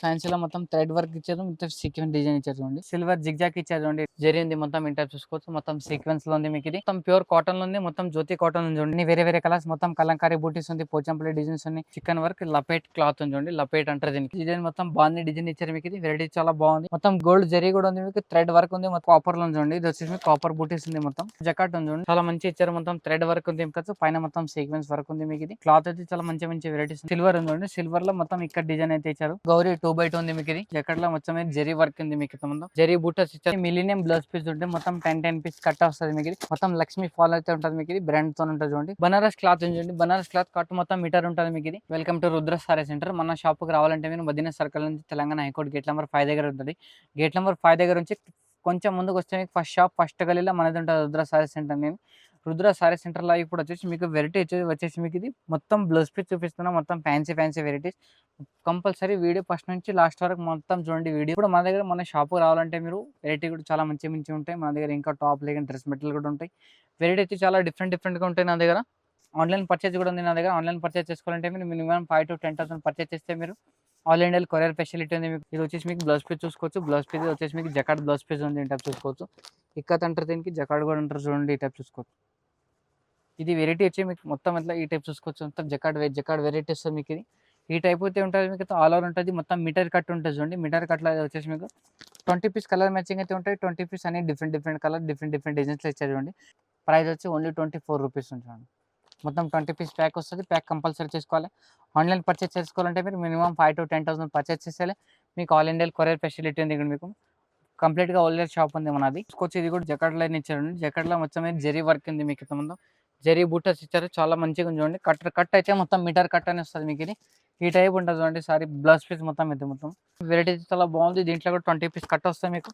ఫ్యాన్సీలో మొత్తం thread work ఇచ్చారు, మొత్తం సీక్వెన్స్ డిజైన్ ఇచ్చారు చూడండి. సిల్వర్ జిగ్జాక్ ఇచ్చారు చూడండి, జరిగింది మొత్తం ఇంటర్ చూసుకోవచ్చు. మొత్తం సీక్వెన్స్ లో ఉంది మీకు, ఇది మొత్తం ప్యూర్ కాటన్ లో ఉంది, మొత్తం జ్యోతి కాటన్ ఉంది చూడండి. వేరే వేరే కలర్స్, మొత్తం కలంకారీ బూటీస్ ఉంది, పోచంపల్లి డిజైన్స్ ఉన్నాయి, చికెన్ వర్క్ లపేట్ క్లాత్ ఉంది చూడండి. లపేట్ అంటారు దీనికి. డిజైన్ మొత్తం బాగుంది, డిజైన్ ఇచ్చారు మీకు, ఇది వెరైటీ చాలా బాగుంది. మొత్తం గోల్డ్ జరీ కూడా ఉంది మీకు, థ్రెడ్ వర్క్ ఉంది, మొత్తం కాపర్ లో ఉంది చూడండి. ఇది వచ్చేసి కాపర్ బూటీస్ ఉంది, మొత్తం జకాట్ ఉంది చూడండి, చాలా మంచి ఇచ్చారు. మొత్తం థ్రెడ్ వర్క్ ఉంది, పైన మొత్తం సీక్వెన్స్ వర్క్ ఉంది మీకు. ఇది క్లాత్ అయితే చాలా మంచి మంచి వెరైటీస్. సిల్వర్ ఉంది, సిల్వర్ లో మొత్తం ఇక్కడ డిజైన్ అయితే ఇచ్చారు. గౌరీ 2x2 ఉంది మీకు, ఇది ఎక్కడ లో మొత్తం జరీ వర్క్ ఉంది మీకు, మొత్తం జరీ బూటస్ ఇచ్చారు. మిలీనియం బ్లౌజ్ పీస్ ఉంటే మొత్తం 10 పీస్ కట్ వస్తుంది మీకు. మొత్తం లక్ష్మీ ఫాల్ అయితే ఉంటుంది మీకు, ఇది బ్రాండ్ తో ఉంటుంది చూడండి. బనారస్ క్లాత్ ఉంది, బనారస్ క్లాత్ కట్ మొత్తం మీటర్ ఉంటుంది మీకు. ఇది welcome to Rudra sorry centre. మన షాప్ కి రావాలంటే మీరు మదీనా సర్కిల్ నుంచి తెలంగాణ హైకోర్టు గేట్ నెంబర్ 5 దగ్గర ఉంటుంది. గేట్ నెంబర్ 5 దగ్గర నుంచి కొంచెం ముందుకు వస్తే మీకు ఫస్ట్ షాప్, ఫస్ట్ గలీలో మనది ఉంటుంది రుద్ర సారీ సెంటర్. నేను రుద్ర సారీ సెంటర్ లో ఇప్పుడు వచ్చేసి మీకు వెరైటీ వచ్చేసి మీకు ఇది మొత్తం బ్లౌజ్ పీస్ చూపిస్తున్నా, మొత్తం fancy varieties. Compulsory video first నుంచి లాస్ట్ వరకు మొత్తం చూడండి వీడియో. ఇప్పుడు మన దగ్గర మన షాప్ రావాలంటే మీరు వెరైటీ కూడా చాలా మంచి మంచి ఉంటాయి మన దగ్గర. ఇంకా టాప్ లేక డ్రెస్ మెటీరియల్ కూడా ఉంటాయి. వెరైటీ అయితే చాలా డిఫరెంట్ గా ఉంటాయి నా దగ్గర. ఆన్లైన్ పర్చేజ్ కూడా ఉంది నా దగ్గర. ఆన్లైన్ పర్చేజ్ చేసుకోవాలంటే మీరు మినిమం 5 to 10,000 పర్చేజ్ చేస్తే మీరు ఆల్ ఇండియా కొరియర్ ఫెసిలిటీ ఉంది మీకు. ఇది వచ్చేసి మీకు బ్లౌజ్ పీస్ చూసుకోవచ్చు. బ్లౌజ్ పీస్ వచ్చేసి మీకు జకాట్ బ్లౌజ్ పీస్ ఉంది, ఈ టైప్ చూసుకోవచ్చు. ఇక్కత్ అంటారు దీనికి, జకాట్ కూడా అంటారు చూడండి, ఈ టైప్ చూసుకోవచ్చు. ఇది వెరైటీ వచ్చి మీకు మొత్తం ఇట్లా ఈ టైప్ చూసుకోవచ్చు. మొత్తం జకాట్ వెరైటీ వస్తుంది మీకు. ఇది ఈ టైప్ అయితే ఉంటుంది మీకు, ఆల్ ఓవర్ ఉంటుంది. మొత్తం మీటర్ కట్ ఉంటుంది చూడండి. మీటర్ కట్లో వచ్చేసి మీకు 20 పీస్ కలర్ మ్యాచింగ్ అయితే ఉంటాయి. 20 పీస్ అన్ని డిఫరెంట్ కలర్, డిఫరెంట్ డిజైన్స్ ఇచ్చారు చూడండి. ప్రైస్ వచ్చి ఓన్లీ 24 రూపీస్ ఉంటుంది. మొత్తం 20 పీస్ ప్యాక్ వస్తుంది. ప్యాక్ కంపల్సరీ చేసుకోవాలి. ఆన్లైన్ పర్చేస్ చేసుకోవాలంటే మీరు మినిమం 5 to 10,000 పర్చేస్ చేసేయాలి. మీకు ఆల్ ఇండియా కొరియర్ ఫెసిలిటీ ఉంది ఇక్కడ మీకు. కంప్లీట్గా హోల్సేల్ షాప్ ఉంది మనది. తీసుకొచ్చి ఇది కూడా జకాట్ లైన్ ఇచ్చారు. జకాట్ లో మొత్తం జరీ వర్క్ ఉంది మీకు, ముందు జరీ బూటస్ ఇచ్చారు, చాలా మంచిగా ఉంది చూడండి. కట్ అయితే మొత్తం మీటర్ కట్ అని వస్తుంది మీకు. ఇది ఈ టైప్ ఉంటుంది చూడండి. సారీ బ్లౌజ్ పీస్ మొత్తం ఇది మొత్తం వెరైటీ చాలా బాగుంది. దీంట్లో కూడా 20 పీస్ కట్ వస్తాయి మీకు.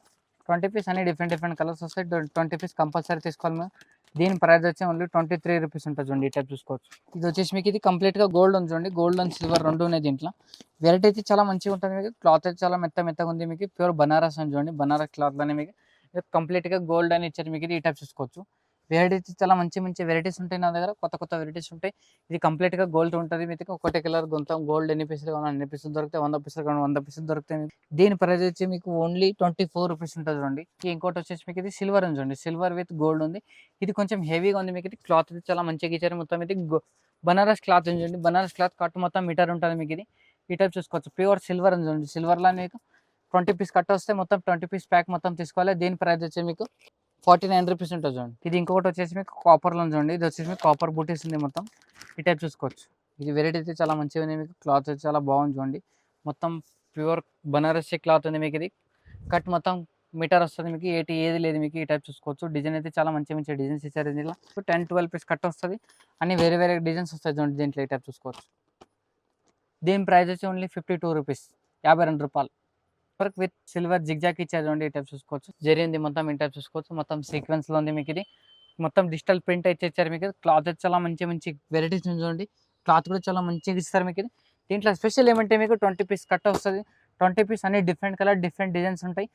20 పీస్ అన్ని డిఫరెంట్ కలర్స్ వస్తాయి. 20 పీస్ కంపల్సరీ తీసుకోవాలి మేము. దీని ప్రైస్ వచ్చి ఓన్లీ 23 రూపీస్ ఉంటుంది చూడండి. ఈ టైప్ చూసుకోవచ్చు. ఇది వచ్చేసి మీకు ఇది కంప్లీట్ గా గోల్డ్ ఉంది చూడండి. గోల్డ్ అండ్ సిల్వర్ రెండు ఉన్నాయి దీంట్లో. వెరైటీ అయితే చాలా మంచిగా ఉంటుంది మీకు. క్లాత్ అయితే చాలా మెత్తగా ఉంది మీకు. ప్యూర్ బనారస్ అని చూడండి. బనారస్ క్లాత్ లోనే మీకు కంప్లీట్ గా గోల్డ్ అని ఇచ్చారు మీకు. ఈ టైప్ చూసుకోవచ్చు. వెరైటీస్ చాలా మంచి వెరైటీస్ ఉంటాయి నా దగ్గర. కొత్త వెరైటీస్ ఉంటాయి. ఇది కంప్లీట్ గా గోల్డ్ ఉంటుంది మీకు. ఒకటే కలర్ మొత్తం గోల్డ్ ఎన్ని పీసులు కావాలి అన్ని పీసులు దొరుకుతాయి. 100 పీసులు కావాలి 100 పీసులు దొరుకుతాయి. దీని ప్రైస్ వచ్చి మీకు ఓన్లీ 24 రూపీస్ ఉంటుంది చూడండి. ఇంకోటి వచ్చేసి మీకు ఇది సిల్వర్ ఉంది చూడండి. సిల్వర్ విత్ గోల్డ్ ఉంది. ఇది కొంచెం హెవీగా ఉంది మీకు. ఇది క్లాత్ చాలా మంచిగా ఇచ్చారు. మొత్తం ఇది బనారస్ క్లాత్ ఉంది చూడండి. బనారస్ క్లాత్ కట్ మొత్తం మీటర్ ఉంటుంది మీకు. ఇది ఈ టైప్ చూసుకోవచ్చు. ప్యూర్ సిల్వర్ ఉంది చూడండి. సిల్వర్ లో మీకు 20 పీస్ కట్ వస్తే మొత్తం 20 పీస్ ప్యాక్ మొత్తం తీసుకోవాలి. దీని ప్రైస్ వచ్చి మీకు 49 రూపీస్ ఉంటుంది చూడండి. ఇది ఇంకొకటి వచ్చేసి మీకు కాపర్ లో చూడండి. ఇది వచ్చేసి మీకు కాపర్ బూటీస్ ఉంది మొత్తం. ఈ టైప్ చూసుకోవచ్చు. ఇది వెరైటీ అయితే చాలా మంచిగా ఉంది మీకు. క్లాత్ అయితే చాలా బాగుంది చూడండి. మొత్తం ప్యూర్ బనారసి క్లాత్ ఉంది మీకు. ఇది కట్ మొత్తం మీటర్ వస్తుంది మీకు. ఏది లేదు మీకు. ఈ టైప్ చూసుకోవచ్చు. డిజైన్ అయితే చాలా మంచి డిజైన్స్ ఇచ్చారు. దీంట్లో 10-12 పీస్ కట్ వస్తుంది. అన్ని వేరే డిజైన్స్ వస్తాయి చూడండి దీంట్లో. ఈ టైప్ చూసుకోవచ్చు. దీని ప్రైస్ వచ్చి ఓన్లీ 52 రూపీస్, 52 రూపాయలు. వర్క్ విత్ సిల్వర్ జిగ్జాక్ ఇచ్చారు చూడండి. ఈ టైప్ చూసుకోవచ్చు. జరిగింది మొత్తం ఈ టైప్ చూసుకోవచ్చు. మొత్తం సీక్వెన్స్ లో ఉంది మీకు. ఇది మొత్తం డిజిటల్ ప్రింట్ అయితే ఇచ్చారు మీకు. క్లాత్ అయితే చాలా మంచి వెరైటీస్ చూడండి. క్లాత్ కూడా చాలా మంచిగా ఇస్తారు మీకు. ఇది దీంట్లో స్పెషల్ ఏమంటే మీకు 20 పీస్ కట్ వస్తుంది. 20 పీస్ అన్ని డిఫరెంట్ కలర్, డిఫరెంట్ డిజైన్స్ ఉంటాయి.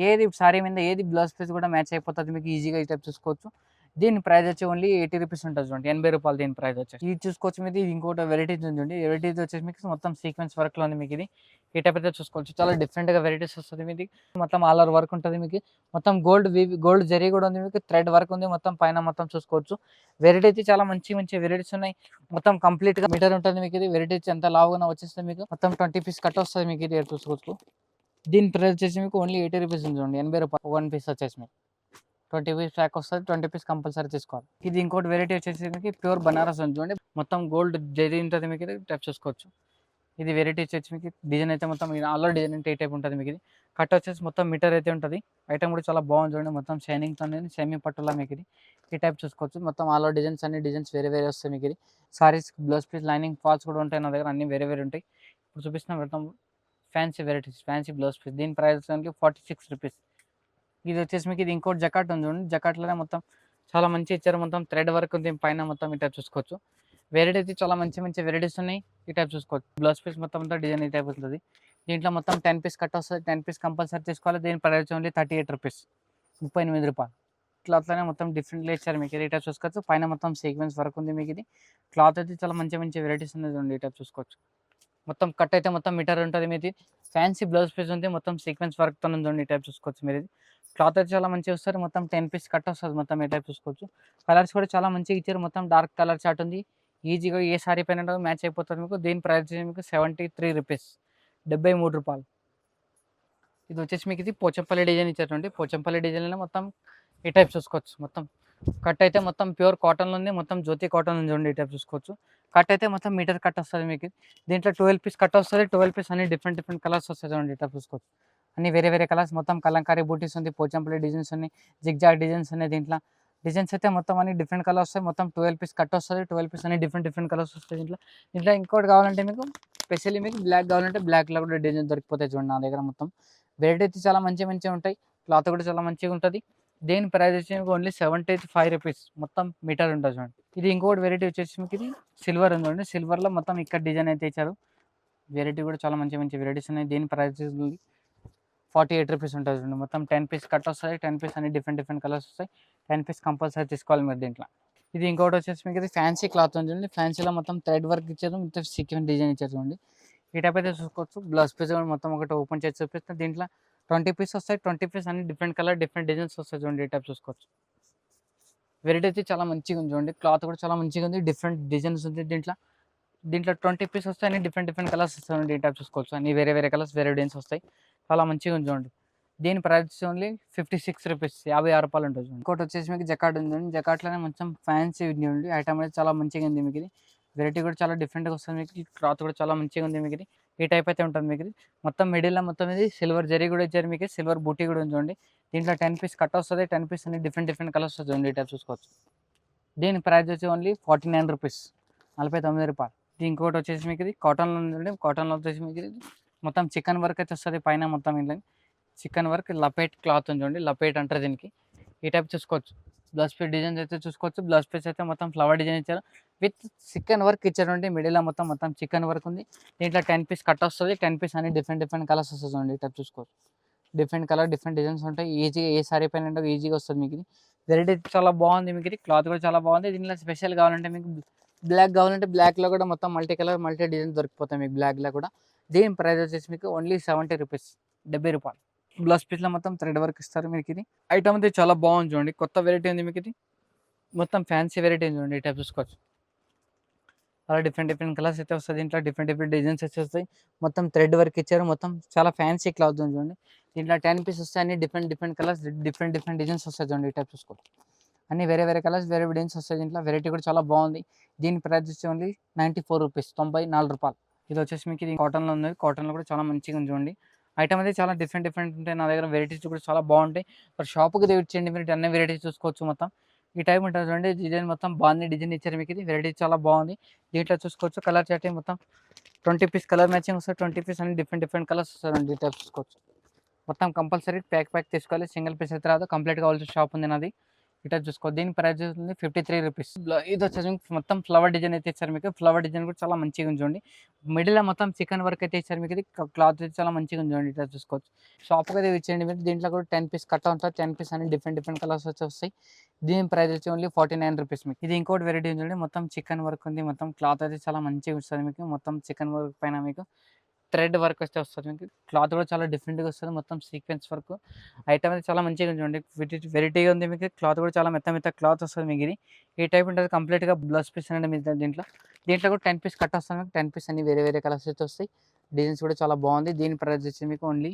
ఏది సారీ మీద ఏది బ్లౌజ్ పీస్ కూడా మ్యాచ్ అయిపోతుంది మీకు ఈజీగా. ఈ టైప్ చూసుకోవచ్చు. దీని ప్రైస్ వచ్చి ఓన్లీ 80 రూపీస్ ఉంటుంది చూడండి. 80 రూపాయలు దీని ప్రైస్ వచ్చేసి. ఇది చూసుకోవచ్చు మీకు. ఇది ఇంకోటి వెరైటీస్ ఉంది. వెరైటీస్ వచ్చేసి మీకు మొత్తం సీక్వెన్స్ వర్క్ లో ఉంది మీకు. ఇది ఈ టైప్ అయితే చూసుకోవచ్చు. చాలా డిఫరెంట్ గా వెరైటీస్ వస్తుంది మీకు. మొత్తం ఆల్ ఓవర్ వర్క్ ఉంటుంది మీకు. మొత్తం గోల్డ్ జరీ కూడా ఉంది మీకు. థ్రెడ్ వర్క్ ఉంది మొత్తం పైన మొత్తం చూసుకోవచ్చు. వెరైటీ అయితే చాలా మంచి వెరైటీస్ ఉన్నాయి. మొత్తం కంప్లీట్ గా మీటర్ ఉంటుంది మీకు. ఇది వెరైటీ ఎంత లావుగా వచ్చేస్తుంది మీకు. మొత్తం 20 పీస్ కట్ వస్తుంది మీకు. ఇది చూసుకోవచ్చు. దీని ప్రైస్ వచ్చేసి మీకు ఓన్లీ 80 రూపీస్ ఉంది చూడండి. 80 రూపాయలు 1 పీస్ వచ్చేసి మీకు. 20 పీస్ ప్యాక్ వస్తుంది. 20 పీస్ కంపల్సరీ తీసుకోవాలి. ఇది ఇంకోటి వెరైటీ వచ్చేసి మీకు ప్యూర్ బనారస్ ఉంది చూడండి. మొత్తం గోల్డ్ జరీ ఉంటుంది మీకు. ఇది టైప్ చూసుకోవచ్చు. ఇది వెరైటీ వచ్చేసి మీకు డిజైన్ అయితే మొత్తం ఆల్ డిజైన్ అంటే ఈ టైప్ ఉంటుంది మీకు. ఇది కట్ వచ్చేసి మొత్తం మీటర్ అయితే ఉంటుంది. ఐటమ్ కూడా చాలా బాగుంది చూడండి. మొత్తం షైనింగ్ తో సెమీ పట్టులా మీకు. ఇది ఈ టైప్ చూసుకోవచ్చు. మొత్తం ఆల్ డిజైన్స్ అన్ని డిజైన్స్ వేరే వస్తాయి మీకు. ఇది saris blouse piece lining falls కూడా ఉంటాయి నా దగ్గర. అన్ని వేరే ఉంటాయి. ఇప్పుడు చూపిస్తున్నా మొత్తం fancy varieties, fancy blouse piece. దీని ప్రైస్ వచ్చి 46 రూపీస్. ఇది వచ్చేసి మీకు ఇది ఇంకోటి జకాట్ ఉంది చూడండి. జకాట్లోనే మొత్తం చాలా మంచి ఇచ్చారు. మొత్తం థ్రెడ్ వర్క్ ఉంది పైన మొత్తం ఈ టైప్ చూసుకోవచ్చు. వెరైటీ అయితే చాలా మంచి వెరైటీస్ ఉన్నాయి. ఈ టైప్ చూసుకోవచ్చు. బ్లౌజ్ పీస్ మొత్తం అంతా డిజైన్ ఈ టైప్ వస్తుంది. దీంట్లో మొత్తం 10 పీస్ కట్ వస్తుంది. 10 పీస్ కంపల్సరీ తీసుకోవాలి. దీని ప్రైస్ ఓన్లీ 38 రూపీస్, 38 రూపాయలు. క్లాత్లోనే మొత్తం డిఫరెంట్గా ఇచ్చారు మీకు. ఈ టైప్ చూసుకోవచ్చు. పైన మొత్తం సీక్వెన్స్ వర్క్ ఉంది మీకు. ఇది క్లాత్ అయితే చాలా మంచి వెరైటీస్ ఉన్నాయి చూడండి. ఈ టైప్ చూసుకోవచ్చు. మొత్తం కట్ అయితే మొత్తం మీటర్ ఉంటుంది మీది. ఫ్యాన్సీ బ్లౌజ్ పీస్ ఉంది, మొత్తం సీక్వెన్స్ వర్క్‌తో ఉందండి. ఈ టైప్ చూసుకోవచ్చు మీరు ఇది. క్లాత్ అయితే చాలా మంచిగా వస్తది. మొత్తం 10 పీస్ కట్ వస్తది మొత్తం. ఈ టైప్ చూసుకోవచ్చు. కలర్స్ కూడా చాలా మంచిగా ఇచ్చారు. మొత్తం డార్క్ కలర్ చార్ట్ ఉంది. ఈజీగా ఏ సారీ పైన మ్యాచ్ అయిపోతది మీకు. దీని ప్రైస్ వచ్చేసి మీకు రూ. 73 రూ. 73. ఇది వచ్చేసి మీకు ఇది పోచంపల్లి డిజైన్ ఇచ్చారండి. పోచంపల్లి డిజైన్‌లో మొత్తం ఈ టైప్ చూసుకోవచ్చు. మొత్తం కట్ అయితే మొత్తం ప్యూర్ కాటన్‌లో ఉంది. మొత్తం జ్యోతి కాటన్ ఉంది చూడండి. ఈ టైప్ చూసుకోవచ్చు. కట్ అయితే మొత్తం మీటర్ కట్ వస్తది మీకు. దీంట్లో 12 పీస్ కట్ వస్తది. 12 పీస్ అన్ని డిఫరెంట్ డిఫరెంట్ కలర్స్ వస్తాయి చూడండి. ఈ టైప్ చూసుకోవచ్చు. అన్ని వేరే వేరే కలర్స్ మొత్తం కలంకారీ బూటీస్ ఉంది. పోచంపల్లి డిజైన్స్ ఉన్నాయి. జిగ్‌జాగ్ డిజైన్స్ ఉన్నాయి దీంట్లో. డిజైన్స్ అయితే మొత్తం అన్ని డిఫరెంట్ కలర్స్ వస్తాయి. మొత్తం 12 పీస్ కట్ వస్తది. 12 పీస్ అన్ని డిఫరెంట్ డిఫరెంట్ కలర్స్ వస్తాయి దీంట్లో. దీంట్లో ఇంకోటి కావాలంటే మీకు స్పెషల్లీ మీకు బ్లాక్ కావాలంటే బ్లాక్‌లో కూడా డిజైన్ దొరికిపోతాయి చూడండి నా దగ్గర మొత్తం. వెరైటీ అయితే చాలా మంచిగా మంచిగా ఉంటాయి. క్లాత్ కూడా చాలా మంచిగా ఉంటది. దీని ప్రైస్ వచ్చి మీకు ఓన్లీ రూ. 75 మొత్తం మీటర్ ఉంటది చూడండి. ఇది ఇంకోటి వెరైటీ వచ్చేసి మీకు ఇది సిల్వర్ ఉంది చూడండి. సిల్వర్‌లో మొత్తం ఇక్కడ డిజైన్ అయితే ఇచ్చారు. వెరైటీ కూడా చాలా మంచి మంచి వెరైటీస్ ఉన్నాయి. దీని ప్రైస్ ఉంది రూ. 48 ఉంటది చూడండి. మొత్తం 10 పీస్ కట్ వస్తది. 10 పీస్ అన్ని డిఫరెంట్ డిఫరెంట్ కలర్స్ వస్తాయి. 10 పీస్ కంపల్సరీ తీసుకోవాలి మీరు దీంట్లో. ఇది ఇంకోటి వచ్చేసి మీకు ఇది ఫ్యాన్సీ క్లాత్ ఉంది చూడండి. ఫ్యాన్సీలో మొత్తం థ్రెడ్ వర్క్ ఇచ్చారు. మొత్తం సీక్వెన్స్ డిజైన్ ఇచ్చారు చూడండి. ఈ టైప్ అయితే చూసుకోవచ్చు. బ్లౌజ్ పీస్ కూడా మొత్తం ఒకటి ఓపెన్ చేసి చూపిస్తే దీంట్లో 20 పీస్ వస్తాయి. 20 పీస్ అన్ని డిఫరెంట్ కలర్ డిఫరెంట్ డిజైన్స్ వస్తాయి చూడండి. ఈ టైప్ చూసుకోవచ్చు. వెరైటీ అయితే చాలా మంచిగా ఉంది చూడండి. క్లాత్ కూడా చాలా మంచిగా ఉంది. డిఫరెంట్ డిజైన్స్ ఉంది దీంట్లో. దీంట్లో 20 పీస్ వస్తాయి. అన్ని డిఫరెంట్ డిఫరెంట్ కలర్స్ వస్తాయండి. ఈ టైప్ చూసుకోవచ్చు. అన్ని వేరే వేరే కలర్స్ వేరే డిజైన్స్ వస్తాయి. చాలా మంచిగా ఉంది చూడండి. దీని ప్రైస్ ఓన్లీ రూ. 56 రూ. 56 ఉంటుంది చూడండి. ఇంకోటి వచ్చేసి మీకు జకార్డ్ ఉంది. జకార్డ్‌లోనే కొంచెం ఫ్యాన్సీ ఉంది. ఐటమ్ అయితే చాలా మంచిగా ఉంది మీకు ఇది. వెరైటీ కూడా చాలా డిఫరెంట్‌గా వస్తుంది మీకు. క్లాత్ కూడా చాలా మంచిగా ఉంది మీకు ఇది. ఈ టైప్ అయితే ఉంటుంది మీకు ఇది. మొత్తం మిడిల్‌లో మొత్తం ఇది సిల్వర్ జరీ కూడా ఇచ్చారు మీకు. సిల్వర్ బూటీ కూడా ఉంది చూడండి. దీంట్లో 10 పీస్ కట్ వస్తది. 10 పీస్ అన్ని డిఫరెంట్ డిఫరెంట్ కలర్స్ వస్తాయి చూడండి. ఈ టైప్ చూసుకోవచ్చు. దీని ప్రైస్ వచ్చి ఓన్లీ రూ. 49 రూ. 49. ఇది ఇంకోటి వచ్చేసి మీకు ఇది కాటన్‌లో ఉందండి. కాటన్‌లో వచ్చేసి మీకు ఇది మొత్తం చికెన్ వర్క్ అయితే వస్తది పైన మొత్తం ఇట్లా. చికెన్ వర్క్ లపేట్ క్లాత్ ఉంది చూడండి. లపేట్ అంటారు దీనికి. ఈ టైప్ చూసుకోవచ్చు. బ్లౌజ్ పీస్ డిజైన్స్ అయితే చూసుకోవచ్చు. బ్లౌజ్ పీస్ అయితే మొత్తం ఫ్లవర్ డిజైన్ ఇచ్చారు. విత్ చికెన్ వర్క్ ఇచ్చారండి. మిడిల్‌లో మొత్తం చికెన్ వర్క్ ఉంది. దీంట్లో 10 పీస్ కట్ వస్తది. 10 పీస్ అన్ని డిఫరెంట్ డిఫరెంట్ కలర్స్ వస్తాయి చూడండి. ఈ టైప్ చూసుకోవచ్చు. డిఫరెంట్ కలర్ డిఫరెంట్ డిజైన్స్ ఉంటాయి. ఈజీగా ఏ సారీ పైన ఉంటే ఈజీగా వస్తది మీకు ఇది. వెరైటీ చాలా బాగుంది మీకు ఇది. క్లాత్ కూడా చాలా బాగుంది. దీంట్లో స్పెషల్ కావాలంటే మీకు బ్లాక్ కావాలంటే బ్లాక్‌లో కూడా మొత్తం మల్టీ కలర్ మల్టీ డిజైన్ దొరికిపోతాయి మీకు బ్లాక్‌లో కూడా. దీని ప్రైస్ వచ్చేసి మీకు ఓన్లీ రూ. 70 రూ. 70. బ్లౌజ్ పీస్‌లో మొత్తం థ్రెడ్ వర్క్ ఇస్తారు మీకు ఇది. ఐటమ్ అయితే చాలా బాగుంది చూడండి. కొత్త వెరైటీ ఉంది మీకు ఇది. మొత్తం ఫ్యాన్సీ వెరైటీ ఉంది చూడండి. ఈ టైప్ చూసుకోవచ్చు. చాలా డిఫరెంట్ డిఫరెంట్ కలర్స్ అయితే వస్తాయి. దీంట్లో డిఫరెంట్ డిఫరెంట్ డిజైన్స్ అయితే వస్తాయి. మొత్తం థ్రెడ్ వర్క్ ఇచ్చారు. మొత్తం చాలా ఫ్యాన్సీ క్లాత్ ఉంది చూడండి. దీంట్లో 10 పీస్ వస్తాయి. అన్ని different different colours different different designs వస్తాయి చూడండి. ఈ టైప్ చూసుకోవచ్చు. అన్ని వేరే వేరే కలర్స్ వేరే డిజైన్స్ వస్తాయి దీంట్లో. వెరైటీ కూడా చాలా బాగుంది. దీని ప్రైస్ వచ్చి ఓన్లీ రూ. 94 ఇది వచ్చేసి మీకు ఇది కాటన్‌లో ఉంది. కాటన్‌లో కూడా చాలా మంచిగా ఉంది చూడండి. ఐటమ్ అయితే చాలా డిఫరెంట్ డిఫరెంట్ ఉంటాయి. నా దగ్గర వెరైటీస్ కూడా చాలా బాగుంటాయి. మరి షాప్‌కి తెచ్చేయండి మీరు అన్ని వెరైటీస్ చూసుకోవచ్చు మొత్తం. ఈ టైప్ ఉంటుంది చూడండి. డిజైన్ మొత్తం బాగుంది. డిజైన్ ఇచ్చారు మీకు ఇది. వెరైటీ చాలా బాగుంది. దీంట్లో చూసుకోవచ్చు కలర్ చార్టింగ్ మొత్తం 20 పీస్ కలర్ మ్యాచింగ్ వస్తాయి. 20 పీస్ అన్ని డిఫరెంట్ డిఫరెంట్ కలర్స్ వస్తాయండి. ఈ టైప్ చూసుకోవచ్చు. మొత్తం కంపల్సరీ ప్యాక్ తీసుకోవాలి. సింగిల్ పీస్ అయితే రాదు. కంప్లీట్‌గా హోల్సేల్ షాప్ ఉంది నాది. ఈ టైప్ చూసుకో. దీని ప్రైస్ ఉంది రూ. 53. ఇది వచ్చేసి మొత్తం ఫ్లవర్ డిజైన్ అయితే ఇచ్చారు మీకు. ఫ్లవర్ డిజైన్ కూడా చాలా మంచిగా ఉంది చూడండి. మిడిల్‌లో మొత్తం చికెన్ వర్క్ అయితే ఇచ్చారు మీకు ఇది. క్లాత్ అయితే చాలా మంచిగా ఉంది చూడండి. ఇట్లా చూసుకోవచ్చు. షాప్‌కి అయితే ఇచ్చేయండి మీరు. దీంట్లో కూడా 10 పీస్ కట్ ఉంటుంది. 10 పీస్ అన్ని డిఫరెంట్ డిఫరెంట్ కలర్స్ వచ్చి వస్తాయి. దీని ప్రైస్ వచ్చి ఓన్లీ రూ. 49 మీకు. ఇది ఇంకోటి వెరైటీ ఉంది చూడండి. మొత్తం చికెన్ వర్క్ ఉంది. మొత్తం క్లాత్ అయితే చాలా మంచిగా వస్తది మీకు. మొత్తం చికెన్ వర్క్ పైన మీకు థ్రెడ్ వర్క్ అయితే వస్తది మీకు. క్లాత్ కూడా చాలా డిఫరెంట్‌గా వస్తది. మొత్తం సీక్వెన్స్ వర్క్. ఐటమ్ అయితే చాలా మంచిగా ఉంది చూడండి. వెరైటీగా ఉంది మీకు. క్లాత్ కూడా చాలా మెత్త క్లాత్ వస్తది మీకు ఇది. ఈ టైప్ ఉంటది కంప్లీట్‌గా బ్లౌజ్ పీస్ అనేది మీకు దీంట్లో. దీంట్లో కూడా 10 పీస్ కట్ వస్తది మీకు. 10 పీస్ అన్ని వేరే వేరే కలర్స్ అయితే వస్తాయి. డిజైన్స్ కూడా చాలా బాగుంది. దీని ప్రైస్ వచ్చి మీకు ఓన్లీ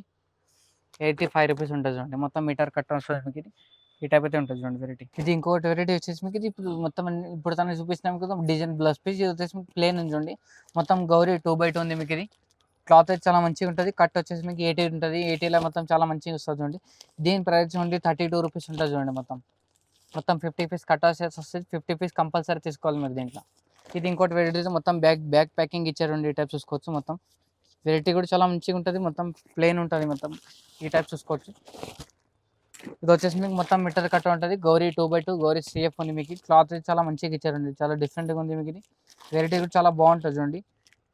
రూ. 85 ఉంటది చూడండి. మొత్తం మీటర్ కట్ వస్తది మీకు ఇది. ఈ టైప్ అయితే ఉంటది చూడండి వెరైటీ. ఇది ఇంకోటి వెరైటీ వచ్చేసి మీకు ఇది ఇప్పుడు మొత్తం ఇప్పుడు తనకి చూపిస్తున్నాం కదా డిజైన్ బ్లౌజ్ పీస్. ఇది వచ్చేసి మీకు ప్లేన్ ఉంది చూడండి. మొత్తం గౌరీ 2/2 ఉంది మీకు ఇది. క్లాత్ అయితే చాలా మంచిగా ఉంటది. కట్ వచ్చేసి మీకు 80 ఉంటది. 80లో మొత్తం చాలా మంచిగా వస్తది చూడండి. దీని ప్రైస్ ఓన్లీ రూ. 32 ఉంటది చూడండి మొత్తం. మొత్తం 50 పీస్ కట్ వస్తది. 50 పీస్ కంపల్సరీ తీసుకోవాలి మీరు దీంట్లో. ఇది ఇంకోటి వెరైటీ మొత్తం బ్యాక్ ప్యాకింగ్ ఇచ్చారండి. ఈ టైప్ చూసుకోవచ్చు మొత్తం. వెరైటీ కూడా చాలా మంచిగా ఉంటది. మొత్తం ప్లెయిన్ ఉంటది మొత్తం. ఈ టైప్ చూసుకోవచ్చు. ఇది వచ్చేసి మీకు మొత్తం మీటర్ కట్ ఉంటది. గౌరీ 2/2 గౌరీ CF ఉంది మీకు. క్లాత్ అయితే చాలా మంచిగా ఇచ్చారండి. చాలా డిఫరెంట్‌గా ఉంది మీకు ఇది. వెరైటీ కూడా చాలా బాగుంటది చూడండి.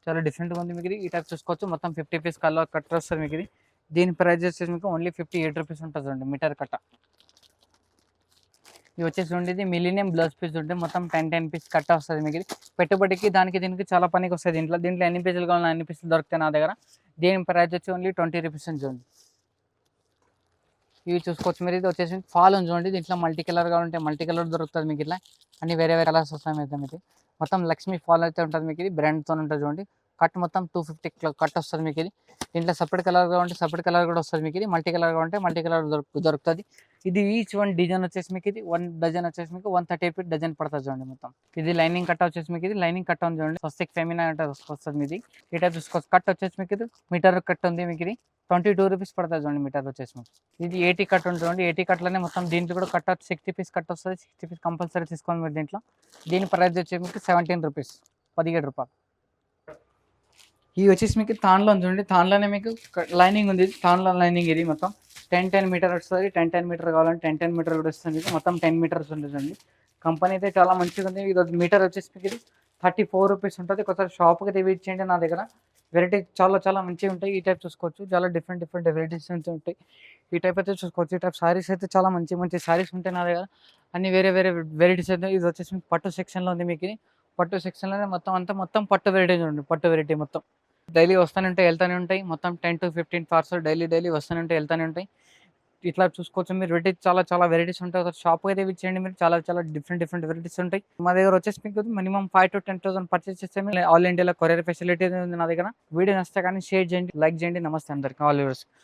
చాలా డిఫరెంట్‌గా ఉంది మీకు ఇది. ఈ టైప్ చూసుకోవచ్చు. మొత్తం 50 పీస్ కట్ వస్తది మీకు ఇది. దీని ప్రైస్ వచ్చేసి మీకు ఓన్లీ రూ. 58 ఉంటది చూడండి మీటర్ కట్ట. ఇవి వచ్చేసి ఉండేది మిలీనియం బ్లౌజ్ పీస్ ఉంటే మొత్తం 10 పీస్ కట్ట వస్తుంది మీకు ఇది. పెట్టుబడికి దానికి దీనికి చాలా పనికి వస్తుంది. దీంట్లో ఎన్ని పీసులు కావాలో అన్ని పీసులు దొరుకుతాయి నా దగ్గర. దీని ప్రైస్ వచ్చి ఓన్లీ 20 రూపీస్ చూడండి. ఇవి చూసుకోవచ్చు మీరు. ఇది వచ్చేసి ఫాల్ ఉంది చూడండి. దీంట్లో మల్టీ కలర్ కావాలంటే మల్టీ కలర్ దొరుకుతుంది మీకు ఇట్లా. అన్ని వేరే వేరే కలర్స్ వస్తాయి మీకు. మొత్తం లక్ష్మీ ఫాల్ అయితే ఉంటుంది మీకు ఇది. బ్రాండ్తో ఉంటుంది చూడండి. కట్ మొత్తం 250 కట్ వస్తుంది మీకు ఇది. దీంట్లో సపరేట్ కలర్ కావాలంటే సపరేట్ కలర్ కూడా వస్తుంది మీకు ఇది. మల్టీ కలర్ కావాలంటే మల్టీ కలర్ దొరుకుతుంది. ఇది ఈచ్ వన్ డిజైన్ వచ్చేసి మీకు ఇది 1 డజన్ వచ్చేసి మీకు 130 డజన్ పడుతుంది చూడండి మొత్తం. ఇది లైనింగ్ కట్ట వచ్చేసి మీకు ఇది. లైనింగ్ కట్ట ఉంది చూడండి. స్వస్తిక్ ఫెమినా అంటే వస్తుంది మీది. ఈ టైప్ చూసుకోవచ్చు. కట్ వచ్చేసి మీకు ఇది మీటర్ కట్ ఉంది మీకు ఇది. 22 రూపీస్ పడుతుంది చూడండి మీటర్ వచ్చేసి మీకు. ఇది 80 కట్ ఉంటుంది చూడండి. 80 కట్లోనే మొత్తం దీంట్లో కూడా కట్ 60 పీస్ కట్ వస్తుంది. 60 పీస్ కంపల్సరీ తీసుకోండి మీరు దీంట్లో. దీని ప్రైస్ వచ్చేసి మీకు 17 రూపీస్, 17 రూపాయలు. ఇవి వచ్చేసి మీకు తాన్లో చూడండి. తాన్లోనే మీకు లైనింగ్ ఉంది. తాన్లో లైనింగ్ ఇది మొత్తం 10 మీటర్ వస్తుంది. 10 మీటర్ కావాలంటే 10 మీటర్ కూడా వస్తుంది. మొత్తం 10 మీటర్స్ ఉంటుందండి. కంపెనీ అయితే చాలా మంచిగా ఉంది. ఇది మీటర్ వచ్చేసి మీకు ఇది 34 రూపీస్ ఉంటుంది. ఒకసారి షాప్కి విజిట్ చేయండి. నా దగ్గర వెరైటీ చాలా చాలా మంచిగా ఉంటాయి. ఈ టైప్ చూసుకోవచ్చు. చాలా డిఫరెంట్ వెరైటీస్ అయితే ఉంటాయి. ఈ టైప్ అయితే చూసుకోవచ్చు. ఈ టైప్ సారీస్ అయితే చాలా మంచి సారీస్ ఉంటాయి నా దగ్గర. అన్ని వేరే వేరే వెరైటీస్ అయితే. ఇది వచ్చేసి మీకు పట్టు సెక్షన్లో ఉంది మీకు ఇది. పట్టు సెక్షన్లోనే మొత్తం పట్టు వెరైటీ చూడండి. పట్టు వెరైటీ మొత్తం డైలీ వెళ్తూనే ఉంటాయి. మొత్తం 10 to 15 పార్సల్ డైలీ వెళ్తూనే ఉంటాయి. ఇట్లా చూసుకోవచ్చు మీరు. వెరైటీ చాలా చాలా వెరైటీస్ ఉంటాయి. ఒక షాప్ అయితే విజిట్ చేయండి మీరు. చాలా చాలా డిఫరెంట్ వెరైటీస్ ఉంటాయి. మా దగ్గర వచ్చేసి మీకు మినిమం 5 to 10,000 పర్చేస్ చేస్తే ఆల్ ఇండియాలో కొరియర్ ఫెసిలిటీ ఉంది నా దగ్గర. వీడియో నచ్చితే కానీ షేర్ చేయండి, లైక్ చేయండి. నమస్తే అందరికీ, ఆల్ యూవర్స్.